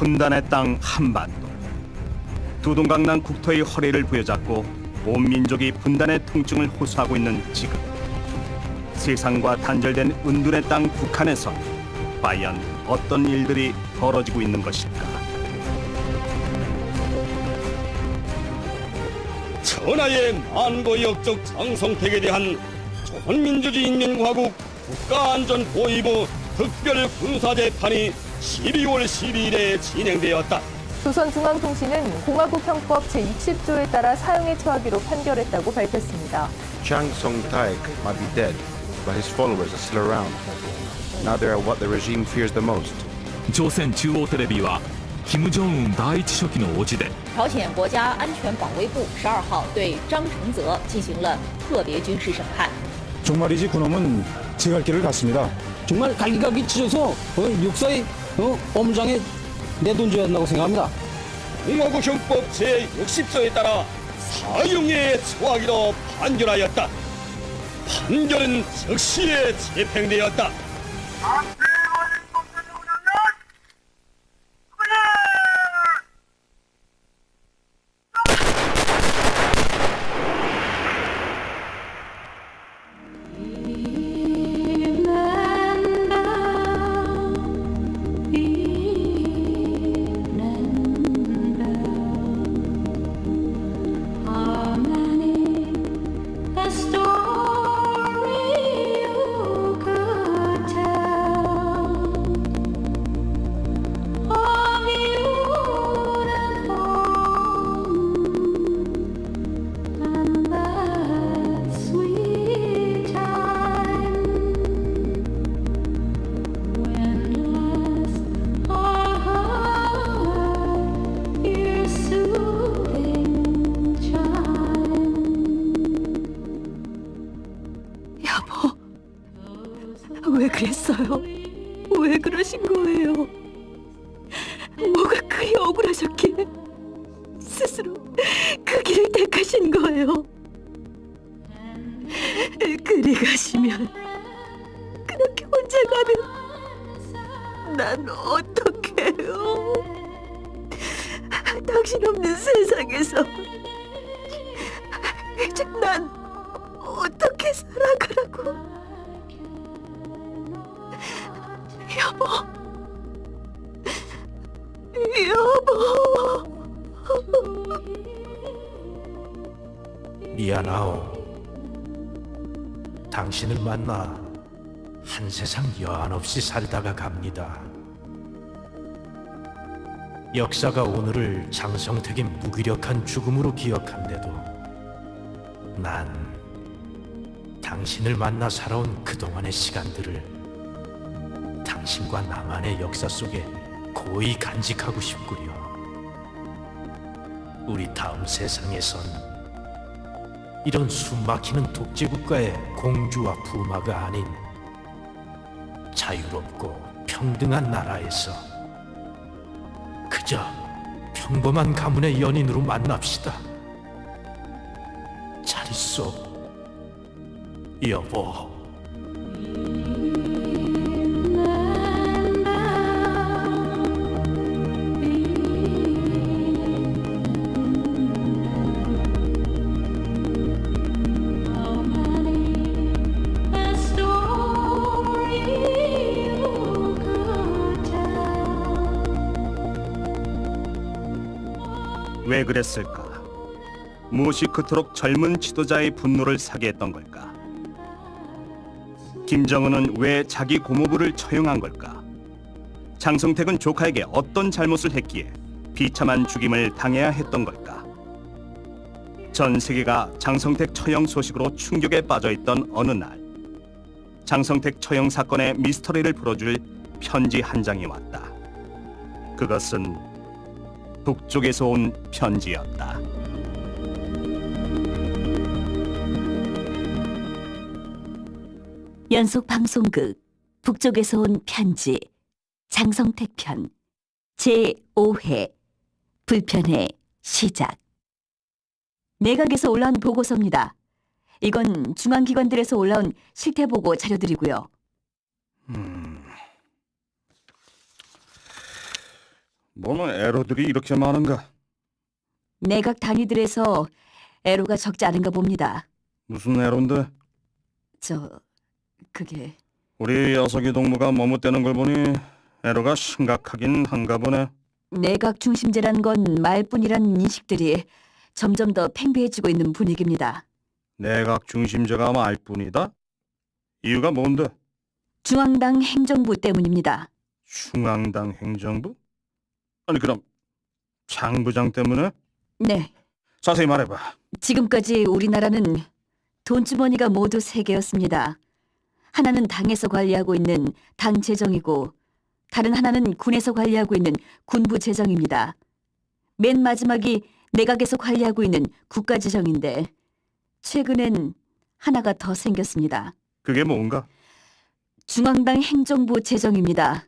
분단의 땅 한반도. 두동강난 국토의 허리를 부여잡고 온 민족이 분단의 통증을 호소하고 있는 지금, 세상과 단절된 은둔의 땅 북한에선 과연 어떤 일들이 벌어지고 있는 것일까? 천하의 만고 역적 장성택에 대한 조선민주주의 인민공화국 국가안전보위부 특별군사재판이 12월 12일에 진행되었다. 조선중앙통신은 공화국형법 제60조에 따라 사형에 처하기로 판결했다고 밝혔습니다. Chang Song-taek might be dead, but his followers are still around. Now they are what the regime fears the most. 朝鮮中央テレビは金正恩第一書記の叔父で朝鲜国家安全保卫部12号对张承泽进行了特别军事审判。 정말이지 그놈은 제갈 길을 갔습니다. 정말 갈기갈기 찢어서 육사의 엄장에 내던져야 한다고 생각합니다. 공화국형법 제60조에 따라 사형에 처하기로 판결하였다. 판결은 즉시에 집행되었다. 왜 그랬어요? 왜 그러신 거예요? 뭐가 그리 억울하셨기에 스스로 그 길을 택하신 거예요? 그리 가시면, 그렇게 혼자 가면 난 어떡해요? 당신 없는 세상에서 이제 난 어떻게 살아가라고? 여보, 여보. 미안하오. 당신을 만나 한 세상 여한 없이 살다가 갑니다. 역사가 오늘을 장성택의 무기력한 죽음으로 기억한데도 난 당신을 만나 살아온 그동안의 시간들을 당신과 나만의 역사 속에 고이 간직하고 싶구려. 우리 다음 세상에선 이런 숨막히는 독재국가의 공주와 부마가 아닌 자유롭고 평등한 나라에서 그저 평범한 가문의 연인으로 만납시다. 잘 있어, 여보. 왜 그랬을까? 무엇이 그토록 젊은 지도자의 분노를 사게 했던 걸까? 김정은은 왜 자기 고모부를 처형한 걸까? 장성택은 조카에게 어떤 잘못을 했기에 비참한 죽임을 당해야 했던 걸까? 전 세계가 장성택 처형 소식으로 충격에 빠져있던 어느 날, 장성택 처형 사건의 미스터리를 풀어줄 편지 한 장이 왔다. 그것은 북쪽에서 온 편지였다. 연속 방송극 북쪽에서 온 편지 장성택 편 제5회 불편의 시작. 내각에서 올라온 보고서입니다. 이건 중앙기관들에서 올라온 실태보고 자료들이고요. 뭐는 애로들이 이렇게 많은가? 내각 단위들에서 애로가 적지 않은가 봅니다. 무슨 애로인데? 그게 우리 여석이 동무가 머뭇대는 걸 보니 애로가 심각하긴 한가 보네. 내각 중심제란 건 말뿐이란 인식들이 점점 더 팽배해지고 있는 분위기입니다. 내각 중심제가 말뿐이다? 이유가 뭔데? 중앙당 행정부 때문입니다. 중앙당 행정부? 아니 그럼 장 부장 때문에? 네, 자세히 말해봐. 지금까지 우리나라는 돈주머니가 모두 세 개였습니다. 하나는 당에서 관리하고 있는 당 재정이고 다른 하나는 군에서 관리하고 있는 군부 재정입니다. 맨 마지막이 내각에서 관리하고 있는 국가 재정인데 최근엔 하나가 더 생겼습니다. 그게 뭔가? 중앙당 행정부 재정입니다.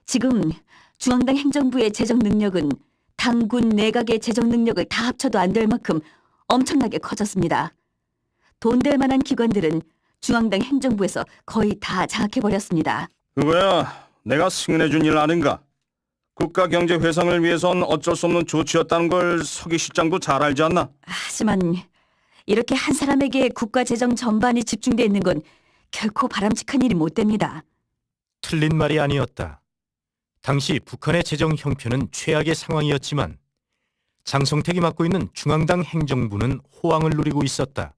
지금 중앙당 행정부의 재정 능력은 당군 내각의 재정 능력을 다 합쳐도 안 될 만큼 엄청나게 커졌습니다. 돈 될 만한 기관들은 중앙당 행정부에서 거의 다 장악해버렸습니다. 그거야 내가 승인해준 일 아닌가? 국가 경제 회상을 위해선 어쩔 수 없는 조치였다는 걸 서기 실장도 잘 알지 않나? 하지만 이렇게 한 사람에게 국가 재정 전반이 집중돼 있는 건 결코 바람직한 일이 못 됩니다. 틀린 말이 아니었다. 당시 북한의 재정 형편은 최악의 상황이었지만 장성택이 맡고 있는 중앙당 행정부는 호황을 누리고 있었다.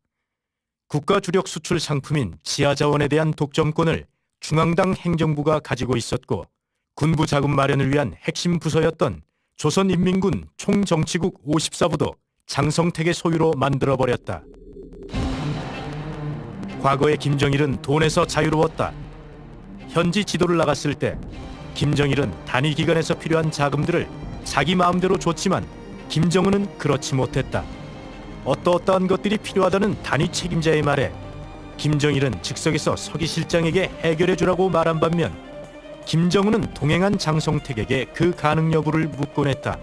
국가 주력 수출 상품인 지하자원에 대한 독점권을 중앙당 행정부가 가지고 있었고 군부 자금 마련을 위한 핵심 부서였던 조선인민군 총정치국 54부도 장성택의 소유로 만들어버렸다. 과거의 김정일은 돈에서 자유로웠다. 현지 지도를 나갔을 때 김정일은 단위 기관에서 필요한 자금들을 자기 마음대로 줬지만 김정은은 그렇지 못했다. 어떠한 것들이 필요하다는 단위 책임자의 말에 김정일은 즉석에서 서기 실장에게 해결해주라고 말한 반면 김정은은 동행한 장성택에게 그 가능 여부를 묻곤 했다.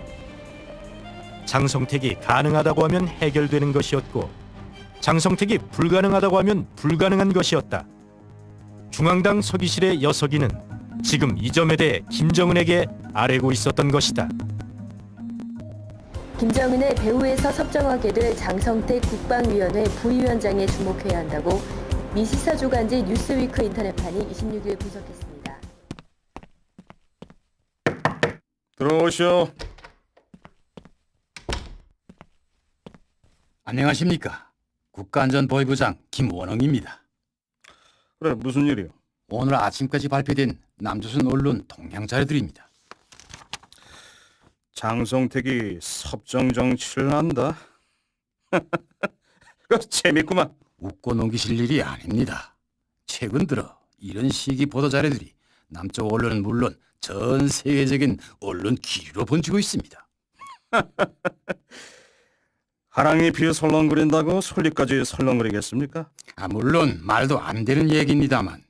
장성택이 가능하다고 하면 해결되는 것이었고 장성택이 불가능하다고 하면 불가능한 것이었다. 중앙당 서기실의 여석이는 지금 이 점에 대해 김정은에게 아뢰고 있었던 것이다. 김정은의 배후에서 섭정하게 될 장성택 국방위원회 부위원장에 주목해야 한다고 미 시사주간지 뉴스위크 인터넷판이 26일 분석했습니다. 들어오시오. 안녕하십니까. 국가안전보위부장 김원흥입니다. 그래 무슨 일이요? 오늘 아침까지 발표된 남조선 언론 동향 자료들입니다. 장성택이 섭정 정치를 한다? 재밌구만. 웃고 넘기실 일이 아닙니다. 최근 들어 이런 시기 보도 자료들이 남쪽 언론은 물론 전 세계적인 언론 기류로 번지고 있습니다. 하랑잎이 설렁거린다고 솔잎까지 설렁거리겠습니까? 물론 말도 안 되는 얘기입니다만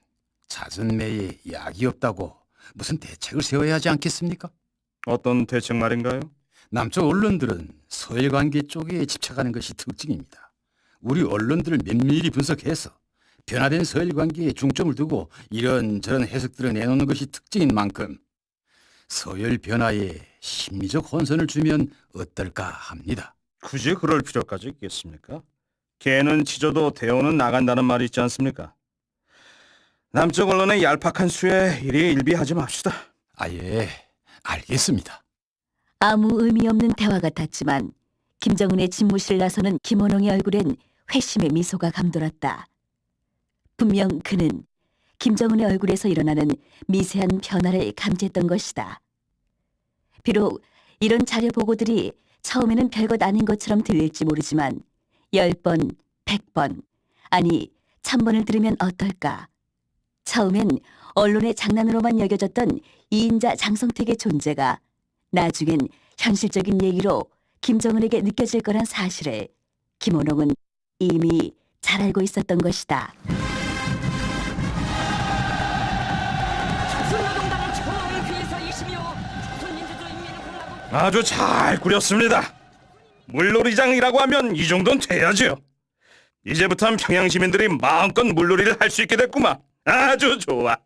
자선매에 약이 없다고 무슨 대책을 세워야 하지 않겠습니까? 어떤 대책 말인가요? 남쪽 언론들은 서일 관계 쪽에 집착하는 것이 특징입니다. 우리 언론들을 면밀히 분석해서 변화된 서일 관계에 중점을 두고 이런저런 해석들을 내놓는 것이 특징인 만큼 서열 변화에 심리적 혼선을 주면 어떨까 합니다. 굳이 그럴 필요까지 있겠습니까? 개는 짖어도 대어는 나간다는 말이 있지 않습니까? 남쪽 언론의 얄팍한 수에 이리 일비하지 맙시다. 예, 알겠습니다. 아무 의미 없는 대화 같았지만 김정은의 집무실을 나서는 김원홍의 얼굴엔 회심의 미소가 감돌았다. 분명 그는 김정은의 얼굴에서 일어나는 미세한 변화를 감지했던 것이다. 비록 이런 자료 보고들이 처음에는 별것 아닌 것처럼 들릴지 모르지만 10번, 100번, 아니 1000번을 들으면 어떨까? 처음엔 언론의 장난으로만 여겨졌던 이인자 장성택의 존재가 나중엔 현실적인 얘기로 김정은에게 느껴질 거란 사실을 김원홍은 이미 잘 알고 있었던 것이다. 아주 잘 꾸렸습니다. 물놀이장이라고 하면 이 정도는 돼야죠. 이제부터는 평양 시민들이 마음껏 물놀이를 할 수 있게 됐구만. 아주 좋아.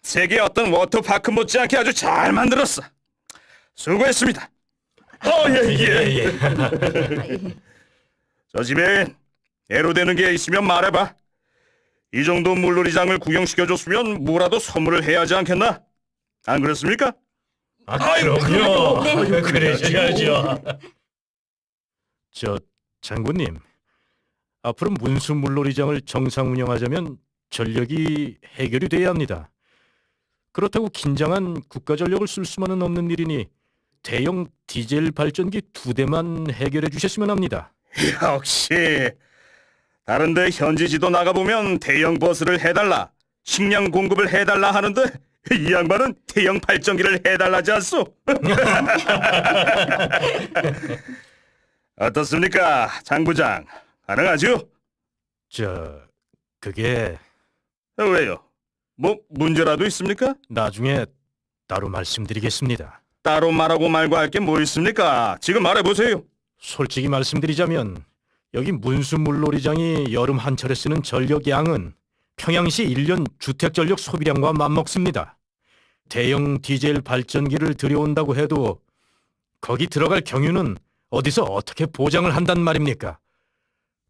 세계 어떤 워터파크 못지않게 아주 잘 만들었어. 수고했습니다. 예. 저 집에 애로되는 게 있으면 말해봐. 이 정도 물놀이장을 구경시켜줬으면 뭐라도 선물을 해야 하지 않겠나? 안 그렇습니까? 그럼요. 그러셔야죠. 저 장군님, 앞으로 문수 물놀이장을 정상 운영하자면 전력이 해결이 돼야 합니다. 그렇다고 긴장한 국가 전력을 쓸 수만은 없는 일이니 대형 디젤 발전기 2대만 해결해 주셨으면 합니다. 역시 다른데 현지 지도 나가보면 대형 버스를 해달라, 식량 공급을 해달라 하는데 이 양반은 대형 발전기를 해달라지 않소? 어떻습니까, 장부장? 가능하죠? 그게 왜요? 뭐 문제라도 있습니까? 나중에 따로 말씀드리겠습니다. 따로 말하고 말고 할 게 뭐 있습니까? 지금 말해보세요. 솔직히 말씀드리자면 여기 문수 물놀이장이 여름 한철에 쓰는 전력 양은 평양시 1년 주택 전력 소비량과 맞먹습니다. 대형 디젤 발전기를 들여온다고 해도 거기 들어갈 경유는 어디서 어떻게 보장을 한단 말입니까?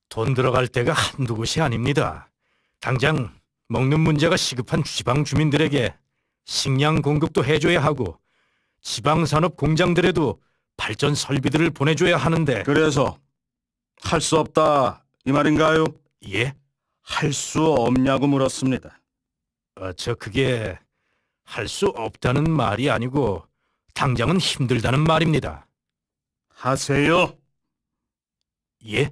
돈 들어갈 데가 한두 곳이 아닙니다. 당장 먹는 문제가 시급한 지방 주민들에게 식량 공급도 해줘야 하고 지방산업 공장들에도 발전 설비들을 보내줘야 하는데. 그래서 할 수 없다 이 말인가요? 예? 할 수 없냐고 물었습니다. 그게 할 수 없다는 말이 아니고 당장은 힘들다는 말입니다. 하세요. 예?